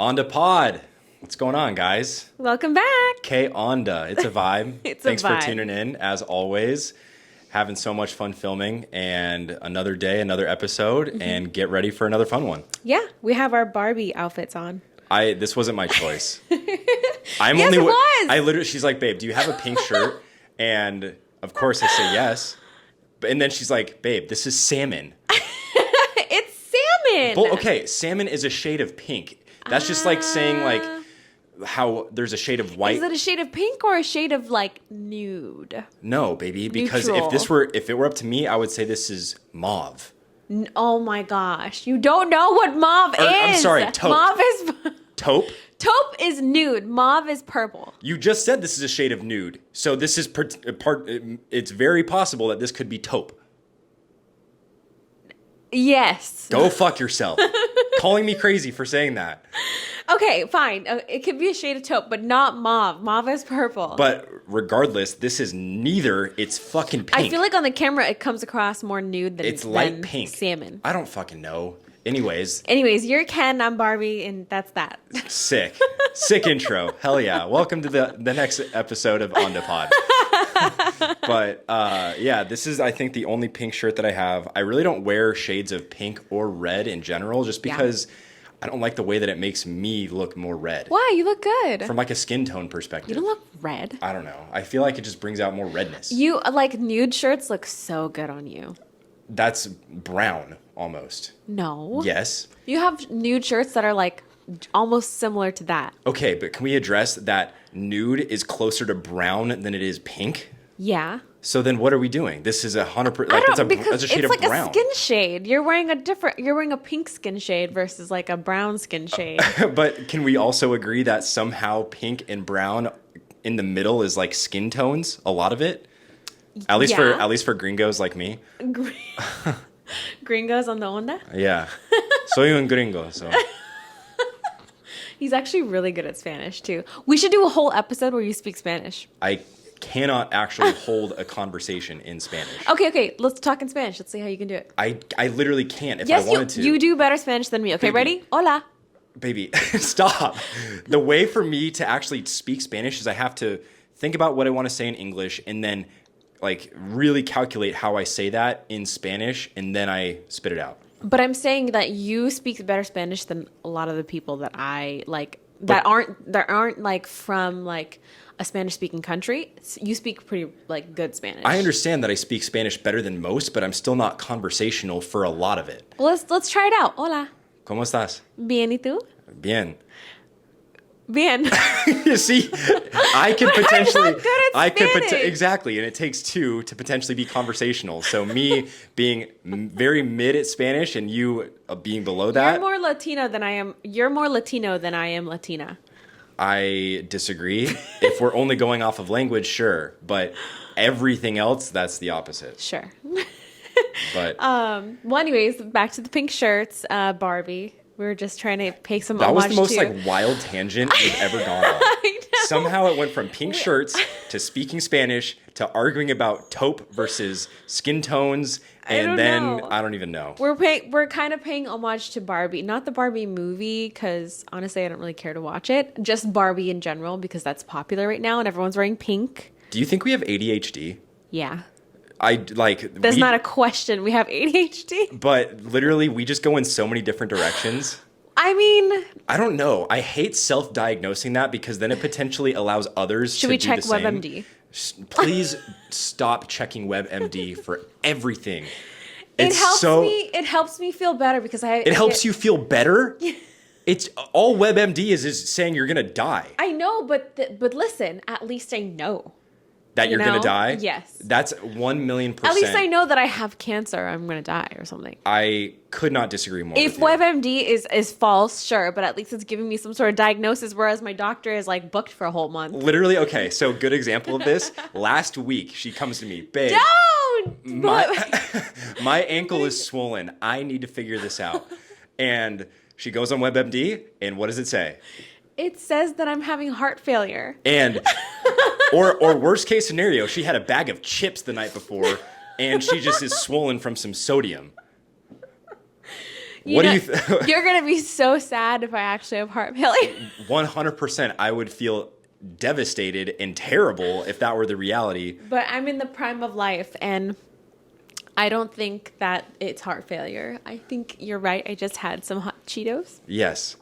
Onda Pod. What's going on, guys? Welcome back. K Onda. It's a vibe. Thanks for tuning in, as always. Having so much fun filming, and another day, another episode, and get ready for another fun one. Yeah, we have our Barbie outfits on. This wasn't my choice. Yes, it was. She's like, babe, do you have a pink shirt? And of course I say yes. And then she's like, babe, this is salmon. It's salmon. Well, okay, salmon is a shade of pink. That's just like saying like how there's a shade of white. Is it a shade of pink or a shade of like nude? No, baby, because Neutral. if it were up to me, I would say this is mauve. Oh my gosh, you don't know what mauve is. I'm sorry, taupe. Mauve is Taupe? taupe is nude. Mauve is purple. You just said this is a shade of nude. So this is it's very possible that this could be taupe. Yes. Go fuck yourself. Calling me crazy for saying that. Okay, fine. It could be a shade of taupe, but not mauve. Mauve is purple. But regardless, this is neither. It's fucking pink. I feel like on the camera it comes across more nude than it's light than pink. Salmon. I don't fucking know. Anyways, you're Ken, I'm Barbie, and that's that. Sick. Sick intro. Hell yeah. Welcome to the next episode of On the Pod. But yeah, this is, I think, the only pink shirt that I have. I really don't wear shades of pink or red in general just because I don't like the way that it makes me look more red. Why? You look good. From like a skin tone perspective. You don't look red. I don't know. I feel like it just brings out more redness. You, like, nude shirts look so good on you. That's brown almost. No. Yes. You have nude shirts that are, like, almost similar to that. Okay, but can we address that nude is closer to brown than it is pink? Yeah. So then what are we doing? This is 100%, I like, don't, because that's a shade it's of like brown. a skin shade. You're wearing a pink skin shade versus like a brown skin shade. But can we also agree that somehow pink and brown in the middle is like skin tones? A lot of it, at least for gringos like me. Gringos on the onda? Yeah, soy un gringo. So He's actually really good at Spanish too. We should do a whole episode where you speak Spanish. I cannot actually hold a conversation in Spanish. Okay. Let's talk in Spanish. Let's see how you can do it. I literally can't if Yes, I wanted to. you do better Spanish than me. Okay, Baby. ready? Hola. Baby, stop. The way for me to actually speak Spanish is I have to think about what I want to say in English and then like really calculate how I say that in Spanish and then I spit it out. But I'm saying that you speak better Spanish than a lot of the people that I like that aren't like from like a Spanish speaking country. You speak pretty like good Spanish. I understand that I speak Spanish better than most, but I'm still not conversational for a lot of it. Well, let's try it out. Hola. ¿Cómo estás? Bien, ¿y tú? Bien. Bien. You see, I could potentially. I'm not good at Spanish. Exactly, and it takes two to potentially be conversational. So me being very mid at Spanish and you being below that. You're more Latino than I am. You're more Latino than I am Latina. I disagree. If we're only going off of language, sure, but everything else, that's the opposite. Sure. But well, anyways, back to the pink shirts, Barbie. We were just trying to pay some that homage was the most to... like wild tangent we've ever gone on. I know. Somehow it went from pink shirts to speaking Spanish to arguing about taupe versus skin tones, and I don't even know. We're kind of paying homage to Barbie, not the Barbie movie, because honestly, I don't really care to watch it. Just Barbie in general, because that's popular right now, and everyone's wearing pink. Do you think we have ADHD? Yeah. That's not a question. We have ADHD. But literally, we just go in so many different directions. I mean, I don't know. I hate self-diagnosing that because then it potentially allows others to do the same. Should we check WebMD? Please stop checking WebMD for everything. It helps me feel better because It helps you feel better? It's all WebMD is saying you're gonna die. I know, but listen. At least I know. That you're going to die? Yes. That's 1,000,000%. At least I know that I have cancer. I'm going to die or something. I could not disagree more. If WebMD is false, sure, but at least it's giving me some sort of diagnosis, whereas my doctor is like booked for a whole month. Literally, okay, so good example of this. Last week, she comes to me, babe. Don't! My ankle is swollen. I need to figure this out. And she goes on WebMD, and what does it say? It says that I'm having heart failure. And, or worst case scenario, she had a bag of chips the night before, and she just is swollen from some sodium. What do you You're going to be so sad if I actually have heart failure. 100%. I would feel devastated and terrible if that were the reality. But I'm in the prime of life, and I don't think that it's heart failure. I think you're right. I just had some hot Cheetos. Yes.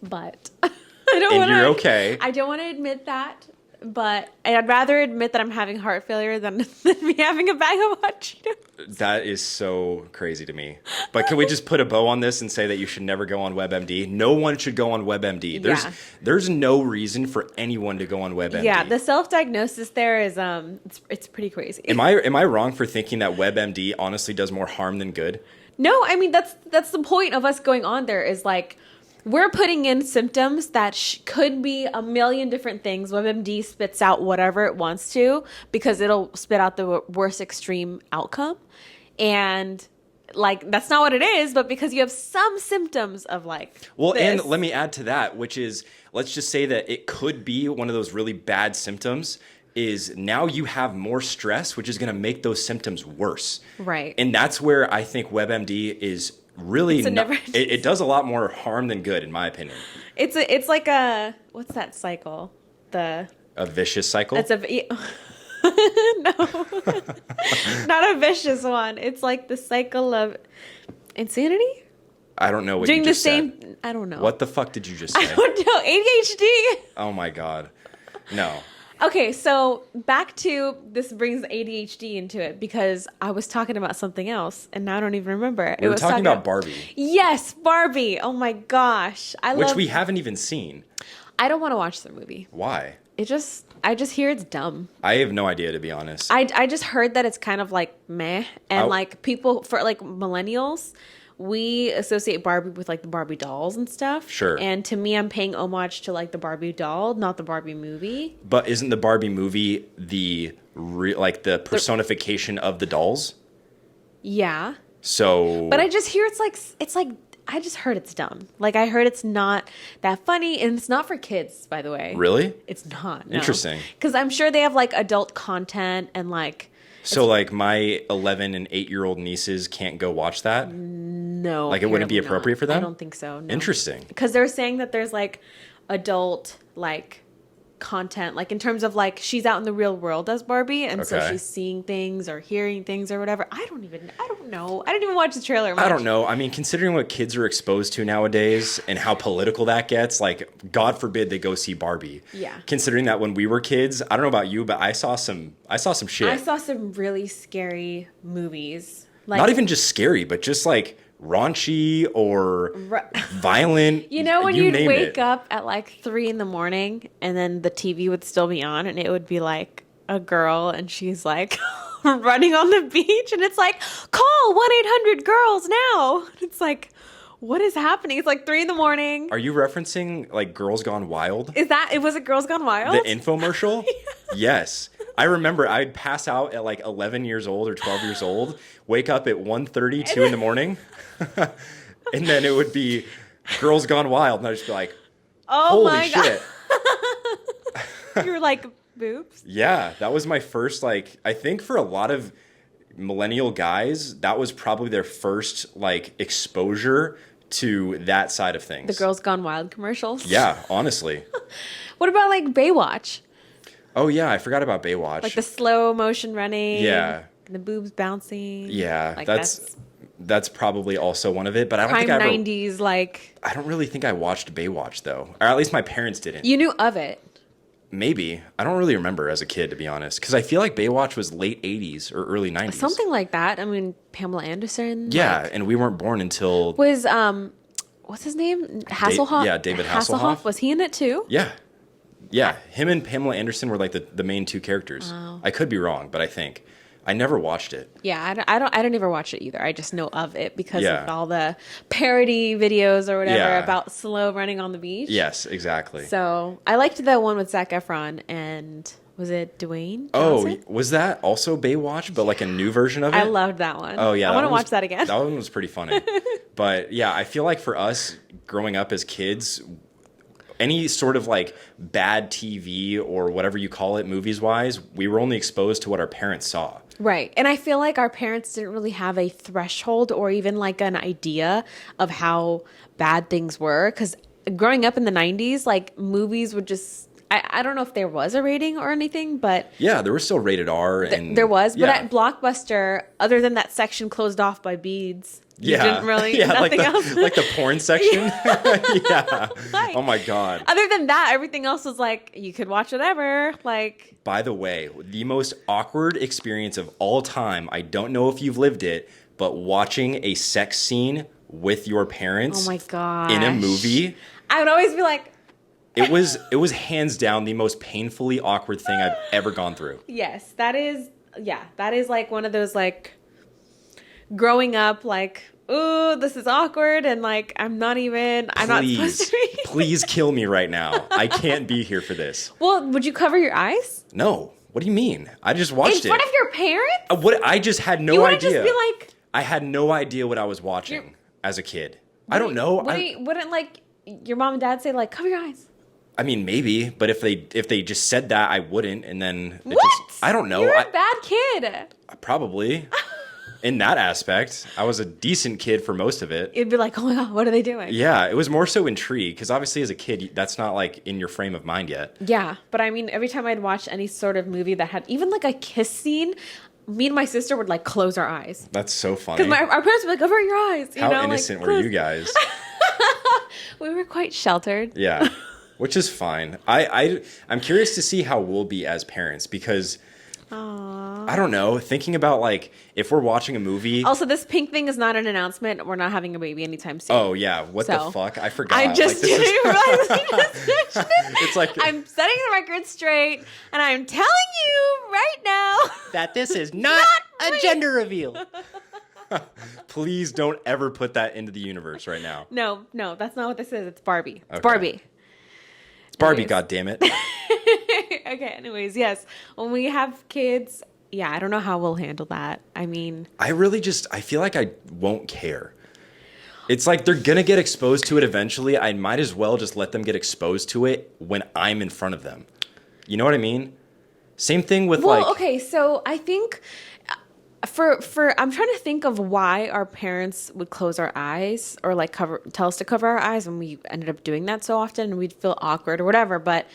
But I don't And want you're okay. I don't want to admit that. But I'd rather admit that I'm having heart failure than me having a bag of hot Cheetos. That is so crazy to me. But can we just put a bow on this and say that you should never go on WebMD? No one should go on WebMD. There's no reason for anyone to go on WebMD. Yeah, the self-diagnosis there is it's pretty crazy. Am I wrong for thinking that WebMD honestly does more harm than good? No, I mean that's the point of us going on there is like we're putting in symptoms that could be a million different things. WebMD spits out whatever it wants to because it'll spit out the worst extreme outcome. And like that's not what it is, but because you have some symptoms of like well, this. And let me add to that, which is let's just say that it could be one of those really bad symptoms is now you have more stress, which is going to make those symptoms worse. Right. And that's where I think WebMD is really it does a lot more harm than good, in my opinion. It's like a what's that cycle? A vicious cycle? It's no, not a vicious one. It's like the cycle of insanity. I don't know what doing you just the same. said. I don't know. What the fuck did you just say? I don't know. ADHD. Oh my god, no. Okay, so back to this brings ADHD into it because I was talking about something else and now I don't even remember. We were talking about Barbie. Yes, Barbie. Oh my gosh, which we haven't even seen. I don't want to watch the movie. Why? I just hear it's dumb. I have no idea, to be honest. I just heard that it's kind of like meh, and like people for like millennials, we associate Barbie with like the Barbie dolls and stuff. Sure. And to me, I'm paying homage to like the Barbie doll, not the Barbie movie. But isn't the Barbie movie the personification of the dolls? Yeah. So. But I just hear it's like. I just heard it's dumb. Like, I heard it's not that funny, and it's not for kids, by the way. Really? It's not. No. Interesting. Because I'm sure they have, like, adult content and, like... So, like, my 11 and 8-year-old nieces can't go watch that? No. Like, it wouldn't be appropriate for them? I don't think so, no. Interesting. Because they're saying that there's, like, adult, like... content, like in terms of like she's out in the real world as Barbie, and so she's seeing things or hearing things or whatever. I don't know. I didn't even watch the trailer much. I don't know. I mean, considering what kids are exposed to nowadays and how political that gets, like God forbid they go see Barbie. Yeah. Considering that when we were kids, I don't know about you, but I saw some shit. I saw some really scary movies. Like, not even just scary, but just like raunchy or violent. You know when you'd wake up at like 3 a.m. and then the TV would still be on and it would be like a girl and she's like running on the beach and it's like, call 1-800-GIRLS now. It's like, what is happening? It's like 3 a.m. Are you referencing like Girls Gone Wild? Was it Girls Gone Wild? The infomercial? Yeah. Yes. I remember I'd pass out at like 11 years old or 12 years old, wake up at 1:30, 2 a.m, and then it would be Girls Gone Wild, and I'd just be like, oh holy shit. You were like, boobs? Yeah, that was my first, like, I think for a lot of millennial guys, that was probably their first, like, exposure to that side of things. The Girls Gone Wild commercials? Yeah, honestly. What about, like, Baywatch? Oh, yeah, I forgot about Baywatch. Like the slow motion running. Yeah. And the boobs bouncing. Yeah, like that's probably also one of it, but I don't think I 90s, like... I don't really think I watched Baywatch, though. Or at least my parents didn't. You knew of it. Maybe. I don't really remember as a kid, to be honest. Because I feel like Baywatch was late 80s or early 90s. Something like that. I mean, Pamela Anderson. Yeah, like, and we weren't born until... Was, what's his name? Hasselhoff? David Hasselhoff. Was he in it, too? Yeah. Yeah, him and Pamela Anderson were like the main two characters. Oh. I could be wrong, but I think I never watched it. Yeah, I don't ever watch it either. I just know of it because of all the parody videos or whatever about slow running on the beach. Yes, exactly. So I liked the one with Zac Efron and was it Dwayne Johnson? Oh, was that also Baywatch, but like a new version of it? I loved that one. Oh yeah, I want to watch that again. That one was pretty funny. But yeah, I feel like for us growing up as kids, any sort of like bad TV or whatever you call it, movies wise, we were only exposed to what our parents saw. Right. And I feel like our parents didn't really have a threshold or even like an idea of how bad things were. Because growing up in the 90s, like movies would just, I don't know if there was a rating or anything, but Yeah, there was still rated R. And there was. But yeah. at Blockbuster, other than that section closed off by beads, you Yeah. didn't really, Yeah, nothing else. like the porn section. Yeah. Like, Oh my God. other than that, everything else was like, you could watch whatever. Like, By the way, the most awkward experience of all time, I don't know if you've lived it, but watching a sex scene with your parents oh my God. in a movie, I would always be like, it was hands down the most painfully awkward thing I've ever gone through. yes, that is like one of those like growing up like, ooh, this is awkward and like I'm not supposed to be. Please kill me right now. I can't be here for this. Well, would you cover your eyes? No. What do you mean? I just watched In front of your parents? What I just had no You idea. want to just be like, I had no idea what I was watching as a kid. I don't know. Wouldn't like your mom and dad say like, cover your eyes? I mean, maybe, but if they just said that, I wouldn't, and then I don't know. You're a bad kid. Probably. In that aspect, I was a decent kid for most of it. It'd be like, oh my God, what are they doing? Yeah, it was more so intrigue because obviously as a kid, that's not like in your frame of mind yet. Yeah, but I mean, every time I'd watch any sort of movie that had even like a kiss scene, me and my sister would like close our eyes. That's so funny. Because our parents would be like, cover your eyes. You How know, innocent like, were you guys? We were quite sheltered. Yeah, which is fine. I'm curious to see how we'll be as parents because I don't know. Thinking about like if we're watching a movie. Also, this pink thing is not an announcement. We're not having a baby anytime soon. Oh yeah, what the fuck? I forgot. I just like, didn't realize we just mentioned it. It's like I'm setting the record straight, and I'm telling you right now that this is not a gender reveal. Please don't ever put that into the universe right now. No, that's not what this is. It's Barbie. It's Okay. Barbie. It's Barbie, Anyways. goddammit. Okay, anyways, yes. When we have kids, yeah, I don't know how we'll handle that. I mean, I feel like I won't care. It's like they're gonna get exposed to it eventually. I might as well just let them get exposed to it when I'm in front of them. You know what I mean? Same thing with okay, so I think for I'm trying to think of why our parents would close our eyes or like tell us to cover our eyes, and we ended up doing that so often and we'd feel awkward or whatever. But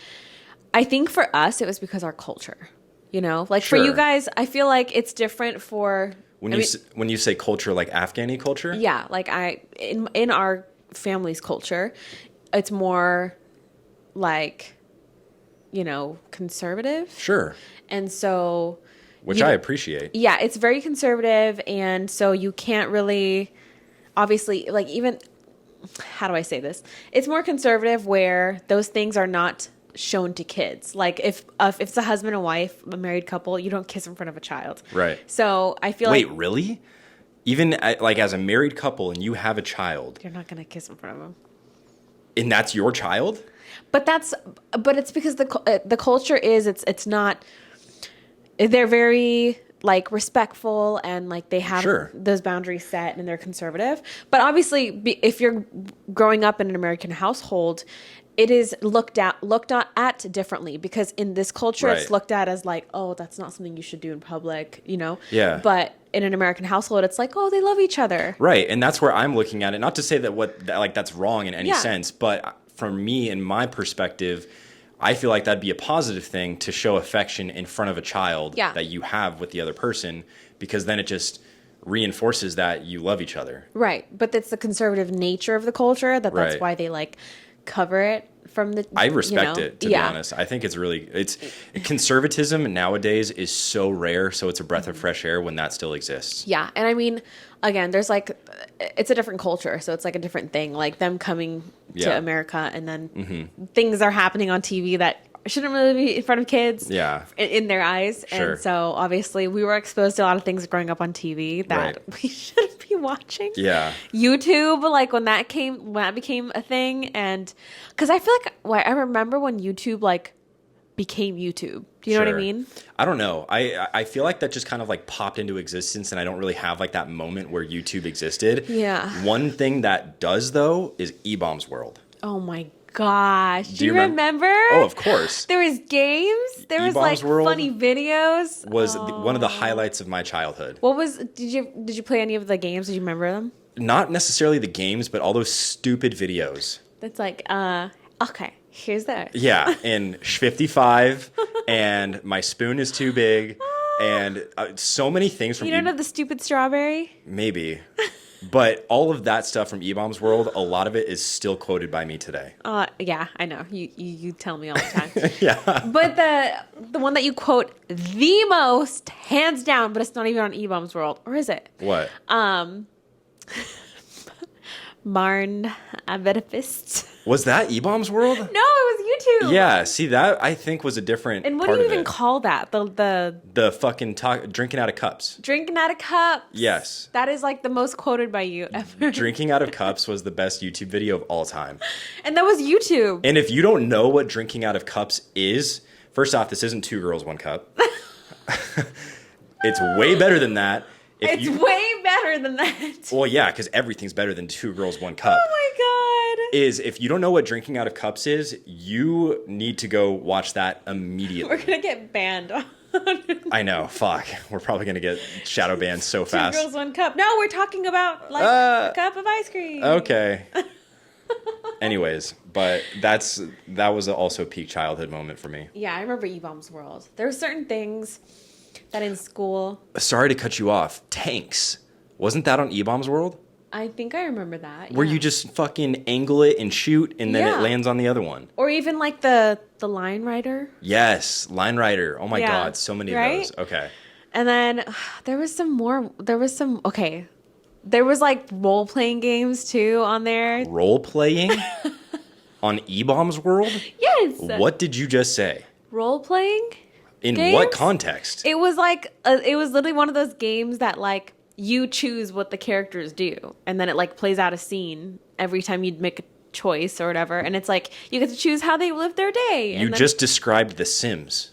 I think for us it was because our culture, you know, like for you Sure. guys, I feel like it's different for when you say culture, like Afghani culture. yeah, like in our family's culture, it's more like, you know, conservative. Sure. And so Which I appreciate. yeah, it's very conservative, and so you can't really, obviously, like even, how do I say this? It's more conservative where those things are not shown to kids. Like if it's a husband and wife, a married couple, you don't kiss in front of a child. Right. So I feel Wait, like really? Even like as a married couple and you have a child, you're not gonna kiss in front of them. and that's your child? But it's because the culture is it's not. They're very like respectful and like they have Sure. those boundaries set and they're conservative. But obviously, if you're growing up in an American household, it is looked at differently because in this culture, Right. it's looked at as like, oh, that's not something you should do in public, you know? Yeah. But in an American household, it's like, oh, they love each other. Right, and that's where I'm looking at it. Not to say that that's wrong in any Yeah. sense, but from me and my perspective, I feel like that'd be a positive thing to show affection in front of a child Yeah. that you have with the other person, because then it just reinforces that you love each other. Right. But it's the conservative nature of the culture that's Right. why they like cover it from the. I respect you know? it, to be honest. I think it's conservatism nowadays is so rare, so it's a breath of fresh air when that still exists. Yeah, and I mean, again, there's like, it's a different culture, so it's like a different thing. Like them coming to Yeah. America, and then things are happening on TV that shouldn't really be in front of kids. Yeah. in their eyes, Sure. and so obviously we were exposed to a lot of things growing up on TV that Right. we shouldn't be watching. Yeah. YouTube, like when that became a thing, and because I feel like I remember when YouTube like became YouTube. Do you know what I Sure. mean? I don't know. I feel like that just kind of like popped into existence, and I don't really have like that moment where YouTube existed. Yeah. One thing that does though is E-Bombs World. Oh my gosh. Do you remember? Oh, of course. There was games. There was E-Bombs like World funny videos. Was one of the highlights of my childhood. Did you play any of the games? Did you remember them? Not necessarily the games, but all those stupid videos. That's like, okay, here's that. Yeah, and 55, and my spoon is too big, and so many things from You don't know the stupid strawberry? Maybe. But all of that stuff from E-Bombs World, a lot of it is still quoted by me today. Yeah, I know. You tell me all the time. Yeah. But the one that you quote the most, hands down, but it's not even on E-Bombs World. Or is it? What? Marn Avedifist. Was that E-Bombs World? No, it was YouTube. Yeah, see, that I think was a different And what part do you of even it. call that? The fucking drinking out of cups. Drinking out of cups. Yes. That is like the most quoted by you ever. Drinking out of cups was the best YouTube video of all time. And that was YouTube. And if you don't know what drinking out of cups is, first off, this isn't 2 girls, 1 cup. It's way better than that. It's way better than that. Well, yeah, because everything's better than 2 girls, 1 cup. Oh my god. If you don't know what drinking out of cups is, you need to go watch that immediately. We're gonna get banned. I know. Fuck. We're probably gonna get shadow banned so 2 fast. girls, 1 cup. No, we're talking about like a cup of ice cream. Okay. Anyways, but that was also a peak childhood moment for me. Yeah, I remember E-Bombs World. There were certain things that in school. Sorry to cut you off. Tanks. Wasn't that on E-Bombs World? I think I remember that. Where yeah. you just fucking angle it and shoot, and then it lands on the other one. Or even like the line rider. Yes, Line Rider. Oh my Yeah. god, so many of those. Okay. And then there was some more. There was like role playing games too on there. Role playing on E-Bombs World? Yes. What did you just say? Role playing? In games? what context? It was like it was literally one of those games that like you choose what the characters do, and then it like plays out a scene every time you make a choice or whatever, and it's like you get to choose how they live their day. You just described The Sims.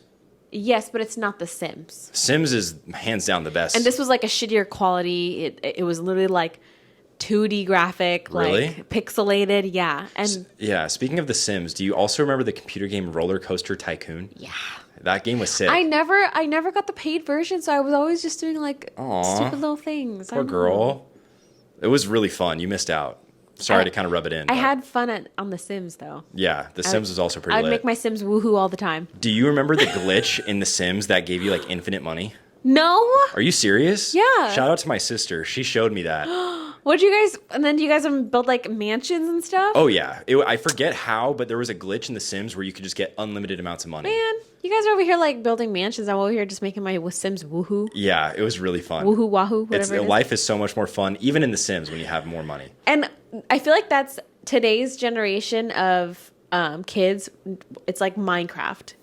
Yes, but it's not The Sims. Sims is hands down the best. And this was like a shittier quality. It was literally like 2D graphic, Really? like pixelated. Yeah, and Yeah, speaking of The Sims, do you also remember the computer game Roller Coaster Tycoon? yeah. That game was sick. I never got the paid version, so I was always just doing like Aw. stupid little things. Poor girl. It was really fun. You missed out. Sorry to kind of rub it in. I but had fun on The Sims though. Yeah, The Sims was also pretty I'd lit. make my Sims woohoo all the time. Do you remember the glitch in The Sims that gave you like infinite money? No. Are you serious? Yeah. Shout out to my sister. She showed me that. What'd you guys? And then do you guys build like mansions and stuff? Oh yeah. I forget how, but there was a glitch in The Sims where you could just get unlimited amounts of money. Man, you guys are over here like building mansions. I'm over here just making my Sims woohoo. Yeah, it was really fun. Woohoo wahoo, whatever it is. Life is so much more fun, even in The Sims, when you have more money. And I feel like that's today's generation of kids. It's like Minecraft.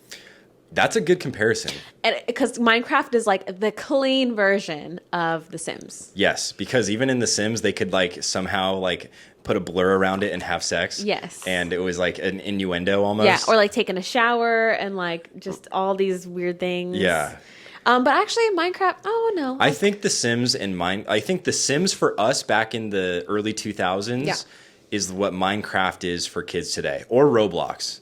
That's a good comparison. And because Minecraft is like the clean version of The Sims. Yes, because even in The Sims, they could like somehow like put a blur around it and have sex. Yes. And it was like an innuendo almost. Yeah, or like taking a shower and like just all these weird things. Yeah. But actually Minecraft, oh no. I think The Sims I think The Sims for us back in the early 2000s Yeah. is what Minecraft is for kids today, or Roblox.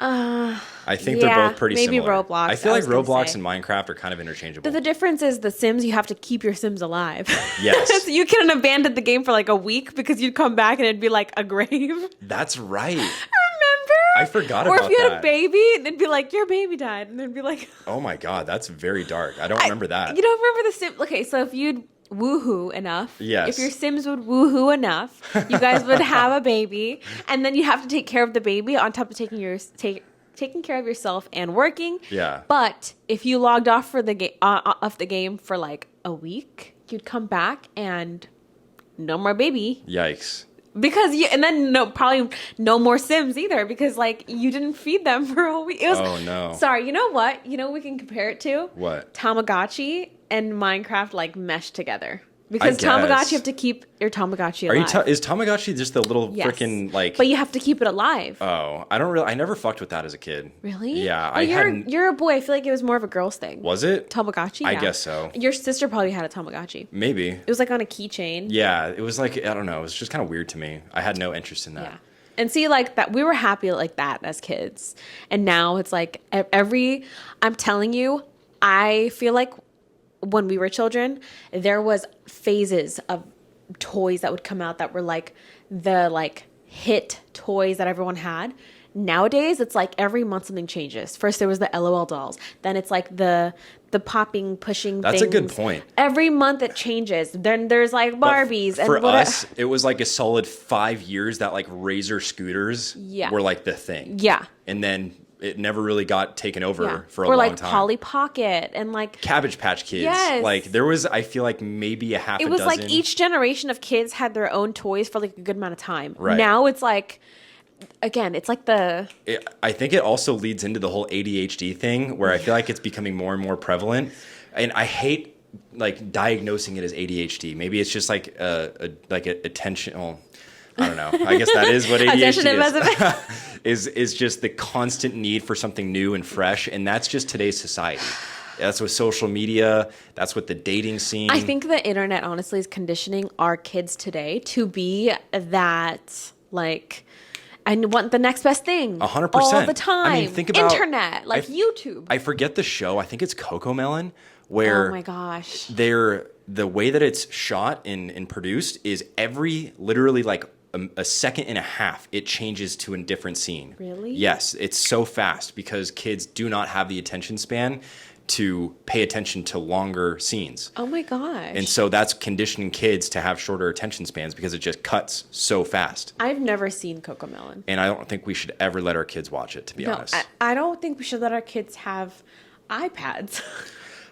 I think yeah, they're both pretty maybe similar. Roblox, I feel I like was gonna Roblox say. and Minecraft are kind of interchangeable. The difference is The Sims, you have to keep your Sims alive. Yes. So you can abandon the game for like a week because you'd come back and it'd be like a grave. That's right. Remember? I forgot or about if you had that. a baby, it'd be like, your baby died. And it'd be like... Oh my god, that's very dark. I don't remember that. You don't remember The Sims? Okay, so if you'd woohoo enough, Yes. if your Sims would woohoo enough, you guys would have a baby, and then you have to take care of the baby on top of taking care of yourself and working. Yeah. But if you logged off for the game for like a week, you'd come back and no more baby. Yikes. Because probably no more Sims either, because like you didn't feed them for a week. It was, Oh, no. Sorry, you know what? You know what we can compare it to? What? Tamagotchi and Minecraft like mesh together. Because guess. Tamagotchi, you have to keep your Tamagotchi alive. Is Tamagotchi just the little Yes. freaking like? But you have to keep it alive. Oh, I never fucked with that as a kid. Really? Yeah, Well, you're a boy. I feel like it was more of a girl's thing. Was it? Tamagotchi? I Yeah. guess so. Your sister probably had a Tamagotchi. Maybe. It was like on a keychain. Yeah, it was like, I don't know. It was just kind of weird to me. I had no interest in that. Yeah. And see, like that, we were happy like that as kids. And now it's like I'm telling you, I feel like when we were children, there was phases of toys that would come out that were like the like hit toys that everyone had. Nowadays, it's like every month something changes. First, there was the LOL dolls. Then it's like the popping, pushing That's things. a good point. Every month it changes. Then there's like Barbies. For us, it was like a solid 5 years that like Razor scooters were like the thing. Yeah. And then it never really got taken over for a or long like time. Polly Pocket and like Cabbage Patch Kids. Yes. Like there was, I feel like maybe a half a dozen. It was like each generation of kids had their own toys for like a good amount of time. Right. Now it's like, again, it's like I think it also leads into the whole ADHD thing where I feel like it's becoming more and more prevalent. And I hate like diagnosing it as ADHD. Maybe it's just like a attention. Well, I don't know. I guess that is what ADHD is just the constant need for something new and fresh. And that's just today's society. That's with social media. That's with the dating scene. I think the internet honestly is conditioning our kids today to be that like, I want the next best thing. 100%. All the time. I mean, think about internet, like YouTube. I forget the show. I think it's Cocomelon, where oh my gosh, the way that it's shot and produced is literally like a second and a half, it changes to a different scene. Really? Yes, it's so fast because kids do not have the attention span to pay attention to longer scenes. Oh my gosh. And so that's conditioning kids to have shorter attention spans because it just cuts so fast. I've never seen Cocomelon. And I don't think we should ever let our kids watch it, to be honest. I don't think we should let our kids have iPads.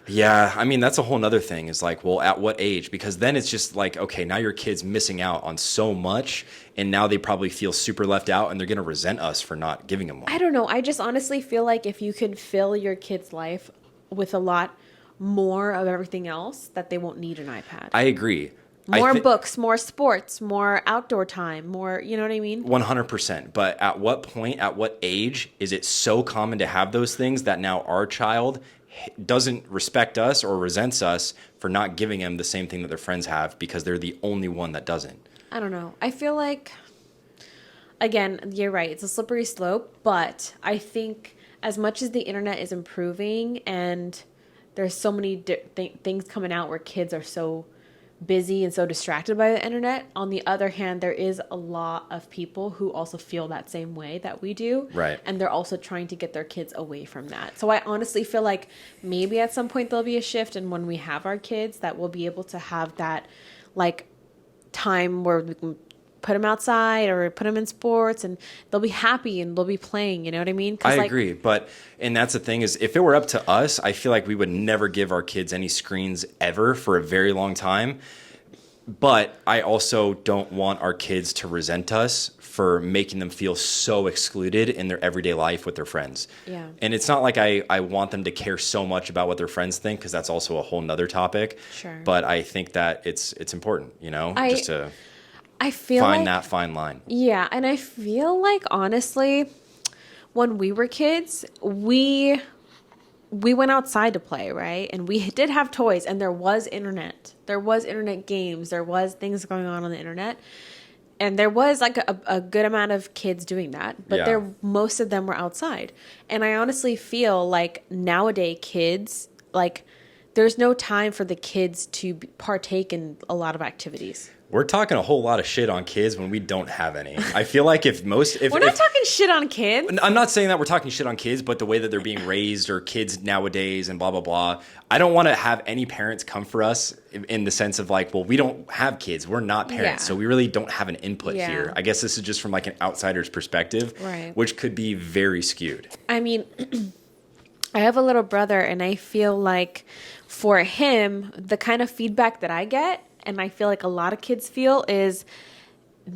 Yeah, I mean, that's a whole nother thing is like, well, at what age? Because then it's just like, okay, now your kid's missing out on so much, and now they probably feel super left out, and they're going to resent us for not giving them one. I don't know. I just honestly feel like if you could fill your kid's life with a lot more of everything else, that they won't need an iPad. I agree. More books, more sports, more outdoor time, more, you know what I mean? 100%. But at what point, at what age is it so common to have those things that now our child doesn't respect us or resents us for not giving them the same thing that their friends have because they're the only one that doesn't? I don't know. I feel like, again, you're right. It's a slippery slope, but I think as much as the internet is improving and there's so many things coming out where kids are so busy and so distracted by the internet, on the other hand, there is a lot of people who also feel that same way that we do. Right. And they're also trying to get their kids away from that. So I honestly feel like maybe at some point there'll be a shift, and when we have our kids that we'll be able to have that like time where we can put them outside or put them in sports and they'll be happy and they'll be playing, you know what I mean? I agree. And that's the thing is, if it were up to us, I feel like we would never give our kids any screens ever for a very long time. But I also don't want our kids to resent us for making them feel so excluded in their everyday life with their friends. Yeah. And it's not like I want them to care so much about what their friends think, because that's also a whole nother topic. Sure. But I think that it's important, you know, just to I feel find like, that fine line. Yeah, and I feel like honestly, when we were kids, we went outside to play, right? And we did have toys, and there was internet. There was internet games. There was things going on the internet. And there was like a good amount of kids doing that, but most of them were outside. And I honestly feel like nowadays kids, like there's no time for the kids to partake in a lot of activities. We're talking a whole lot of shit on kids when we don't have any. I feel like if we're not talking shit on kids. I'm not saying that we're talking shit on kids, but the way that they're being raised or kids nowadays and blah, blah, blah. I don't want to have any parents come for us in the sense of like, well, we don't have kids. We're not parents. So we really don't have an input here. I guess this is just from like an outsider's perspective, right, which could be very skewed. I mean, I have a little brother, and I feel like for him, the kind of feedback that I get, and I feel like a lot of kids feel, is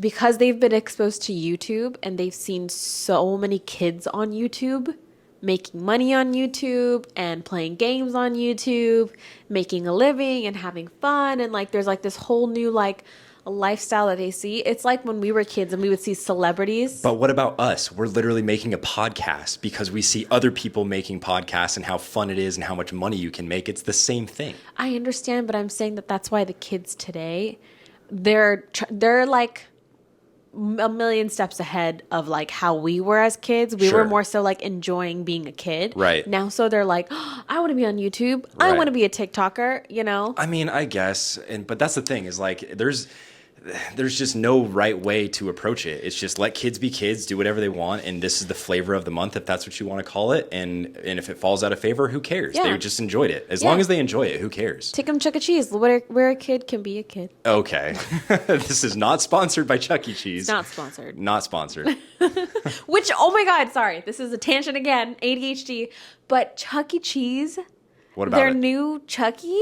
because they've been exposed to YouTube and they've seen so many kids on YouTube making money on YouTube and playing games on YouTube, making a living and having fun. And like, there's like this whole new like a lifestyle that they see. It's like when we were kids and we would see celebrities. But what about us? We're literally making a podcast because we see other people making podcasts and how fun it is and how much money you can make. It's the same thing. I understand, but I'm saying that that's why the kids today, they're like a million steps ahead of like how we were as kids. We Sure. were more so like enjoying being a kid. Right. Now, so they're like, oh, I want to be on YouTube. I Right. want to be a TikToker, you know? I mean, I guess, but that's the thing is like there's just no right way to approach it. It's just let kids be kids, do whatever they want, and this is the flavor of the month if that's what you want to call it. And if it falls out of favor, who cares? Yeah. They just enjoyed it. As Yeah. long as they enjoy it, who cares? Take them Chuck E. Cheese, where a kid can be a kid. Okay. This is not sponsored by Chuck E. Cheese. It's not sponsored. Not sponsored. Which, oh my God, sorry. This is a tangent again, ADHD. But Chuck E. Cheese, What about their it? new Chucky?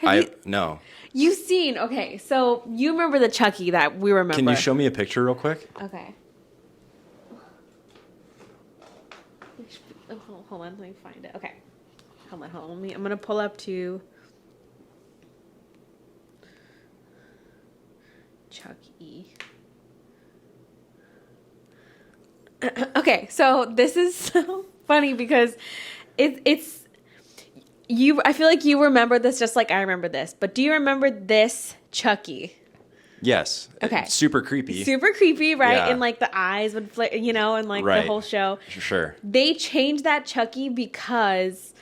Have No. you've seen, okay, so you remember the Chucky that we remember. Can you show me a picture real quick? Okay. Oh, hold on, let me find it. Okay. Hold on. I'm going to pull up to Chuck E. Okay, so this is so funny because it's you. I feel like you remember this just like I remember this. But do you remember this Chucky? Yes. Okay. It's super creepy. Super creepy, right? Yeah. And like the eyes would flare, you know, and like the Right. whole show. Sure. They changed that Chucky because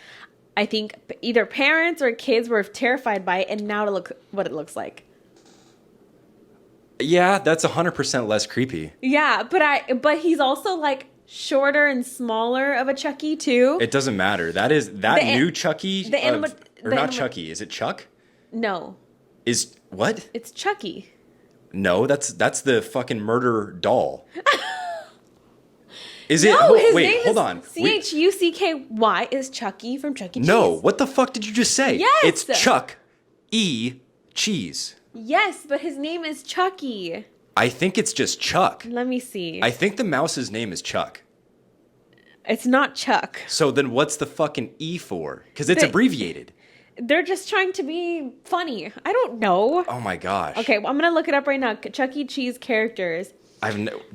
I think either parents or kids were terrified by it, and now to look what it looks like. Yeah, that's 100% less creepy. Yeah, but he's also like shorter and smaller of a Chucky too. It doesn't matter. That new Chucky, the anima- or the not anima- Chucky? Is it Chuck? No, Is what? it's Chucky. No, that's the fucking murder doll. Is it? No, his Wait, name hold is on. Chucky is Chucky from Chuck E. Cheese. No, what the fuck did you just say? Yes! It's Chuck E. Cheese. Yes, but his name is Chucky. I think it's just Chuck. Let me see. I think the mouse's name is Chuck. It's not Chuck. So then what's the fucking E for? Because it's They- abbreviated. They're just trying to be funny. I don't know. Oh my gosh. Okay, well, I'm gonna look it up right now. Chuck E. Cheese characters.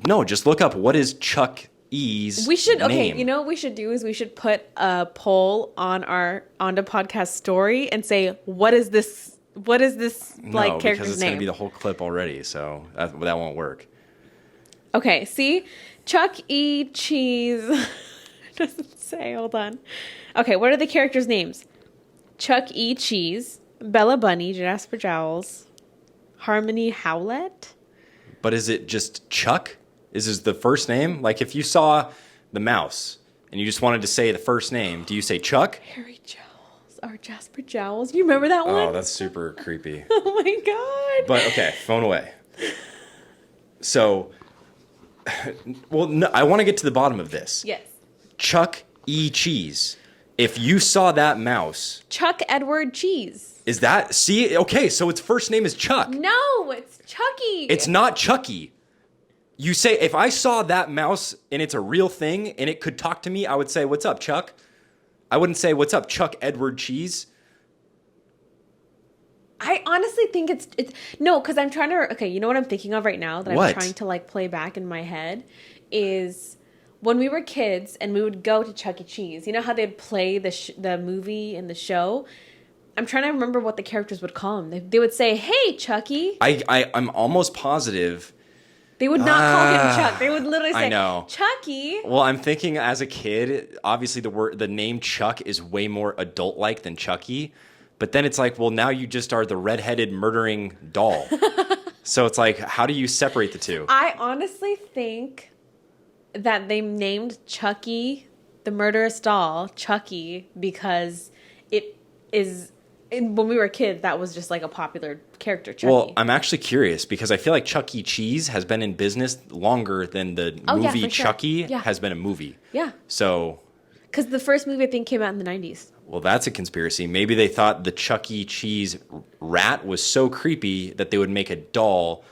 No, just look up what is Chuck E's We should. Okay, name. you know what we should do is we should put a poll on our On the Podcast story and say what is this like No, character's because it's name? going to be the whole clip already, so that won't work. Okay, see, Chuck E. Cheese doesn't say. Hold on. Okay, what are the characters' names? Chuck E. Cheese, Bella Bunny, Jasper Jowls, Harmony Howlett. But is it just Chuck? Is this the first name? Like if you saw the mouse and you just wanted to say the first name, do you say Chuck? Harry Jowls or Jasper Jowls. You remember that one? Oh, that's super creepy. Oh my God. But okay, phone away. So, well, no, I want to get to the bottom of this. Yes. Chuck E. Cheese. If you saw that mouse, Chuck Edward Cheese. is that, see, okay, so its first name is Chuck. No, it's Chucky. It's not Chucky. You say, if I saw that mouse and it's a real thing and it could talk to me, I would say, what's up, Chuck? I wouldn't say, what's up, Chuck Edward Cheese? I honestly think it's no, because I'm trying to. Okay, you know what I'm thinking of right now that What? I'm trying to like play back in my head is when we were kids and we would go to Chuck E. Cheese. You know how they'd play the movie and the show. I'm trying to remember what the characters would call him. They would say, "Hey, Chucky." I'm almost positive. They would not call him Chuck. They would literally say, I know. "Chucky." Well, I'm thinking as a kid, obviously the name Chuck is way more adult-like than Chucky. But then it's like, well, now you just are the redheaded murdering doll. So it's like, how do you separate the two? I honestly think that they named Chucky, the murderous doll, Chucky because it is. When we were kids, that was just like a popular character, Chucky. Well, I'm actually curious because I feel like Chuck E. Cheese has been in business longer than the Oh, yeah, movie for sure. Chucky Yeah. has been a movie. Yeah. So, Because the first movie, I think, came out in the 90s. well, that's a conspiracy. Maybe they thought the Chuck E. Cheese rat was so creepy that they would make a doll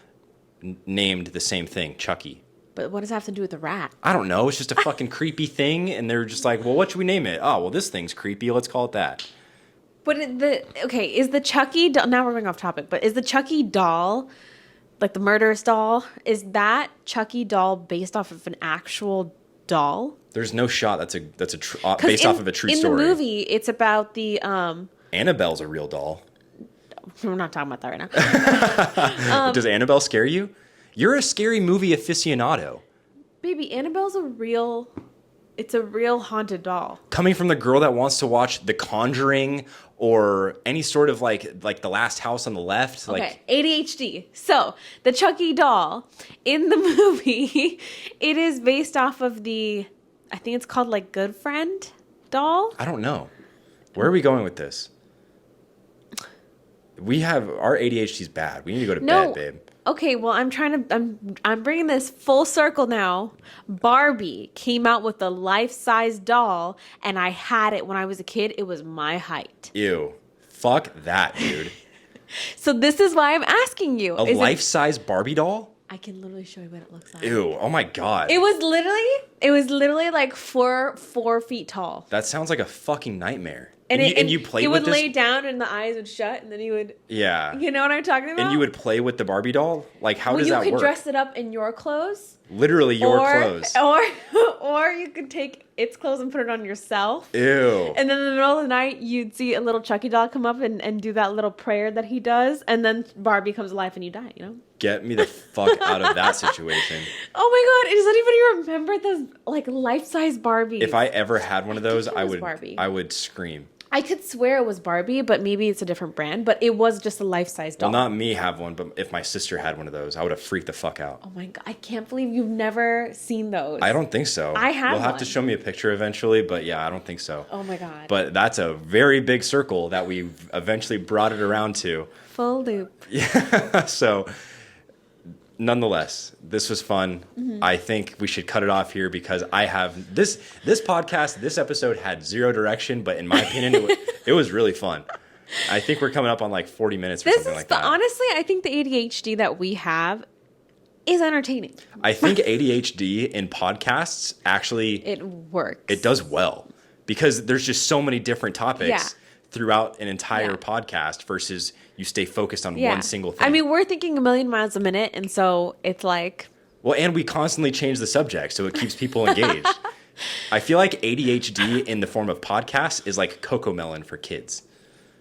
named the same thing, Chucky. But what does that have to do with the rat? I don't know. It's just a fucking creepy thing. And they're just like, well, what should we name it? Oh, well, this thing's creepy. Let's call it that. But is the Chucky doll, now we're going off topic, but is the Chucky doll, like the murderous doll, is that Chucky doll based off of an actual doll? There's no shot that's based off of a true story. In the movie, it's about the, Annabelle's a real doll. we're not talking about that right now. Does Annabelle scare you? You're a scary movie aficionado. Baby, Annabelle's it's a real haunted doll. Coming from the girl that wants to watch The Conjuring or any sort of like The Last House on the Left. Okay, ADHD. So, the Chucky doll in the movie, it is based off of I think it's called like Good Friend doll. I don't know. Where are we going with this? Our ADHD's bad. We need to go to bed, babe. Okay, well, I'm bringing this full circle now. Barbie came out with a life-size doll, and I had it when I was a kid. It was my height. Ew. Fuck that, dude. So this is why I'm asking you. A life-size Barbie doll? I can literally show you what it looks like. Ew. Oh my God. It was literally like 4 feet tall. That sounds like a fucking nightmare. And you played it with would this? lay down and the eyes would shut, and then he would. Yeah. You know what I'm talking about? And you would play with the Barbie doll? Like, how does that work? You could dress it up in your clothes. Literally your clothes. Or you could take its clothes and put it on yourself. Ew. And then in the middle of the night, you'd see a little Chucky doll come up and do that little prayer that he does, and then Barbie comes alive and you die, you know? Get me the fuck out of that situation. Oh my God, does anybody remember those like life-size Barbies? If I ever had one of those, I Barbie. would scream. I could swear it was Barbie, but maybe it's a different brand. But it was just a life-size doll. Well, not me have one, but if my sister had one of those, I would have freaked the fuck out. Oh my God, I can't believe you've never seen those. I don't think so. I have You'll have to one. show me a picture eventually, but yeah, I don't think so. Oh my God. But that's a very big circle that we eventually brought it around to. Full loop. Yeah. So, nonetheless, this was fun. Mm-hmm. I think we should cut it off here because I have this podcast. This episode had zero direction, but in my opinion, it was really fun. I think we're coming up on like 40 minutes or something like that. Honestly, I think the ADHD that we have is entertaining. I think ADHD in podcasts actually It works. it does well because there's just so many different topics Yeah. throughout an entire Yeah. podcast versus you stay focused on Yeah. one single thing. I mean, we're thinking a million miles a minute, and so it's like, well, and we constantly change the subject, so it keeps people engaged. I feel like ADHD in the form of podcasts is like Cocomelon for kids,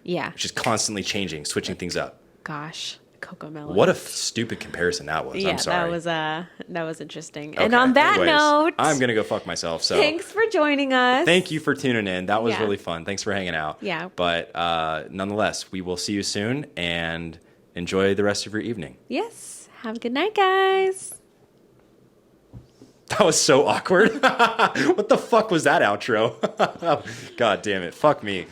yeah, which is constantly changing, switching things up. gosh, Cocomelon. What a stupid comparison that was. Yeah, I'm sorry. that was interesting. Okay, And on that anyways, note, I'm gonna go fuck myself. So thanks for joining us. thank you for tuning in. That was Yeah. really fun. Thanks for hanging out. Yeah. But nonetheless, we will see you soon and enjoy the rest of your evening. Yes. Have a good night, guys. That was so awkward. What the fuck was that outro? God damn it. Fuck me.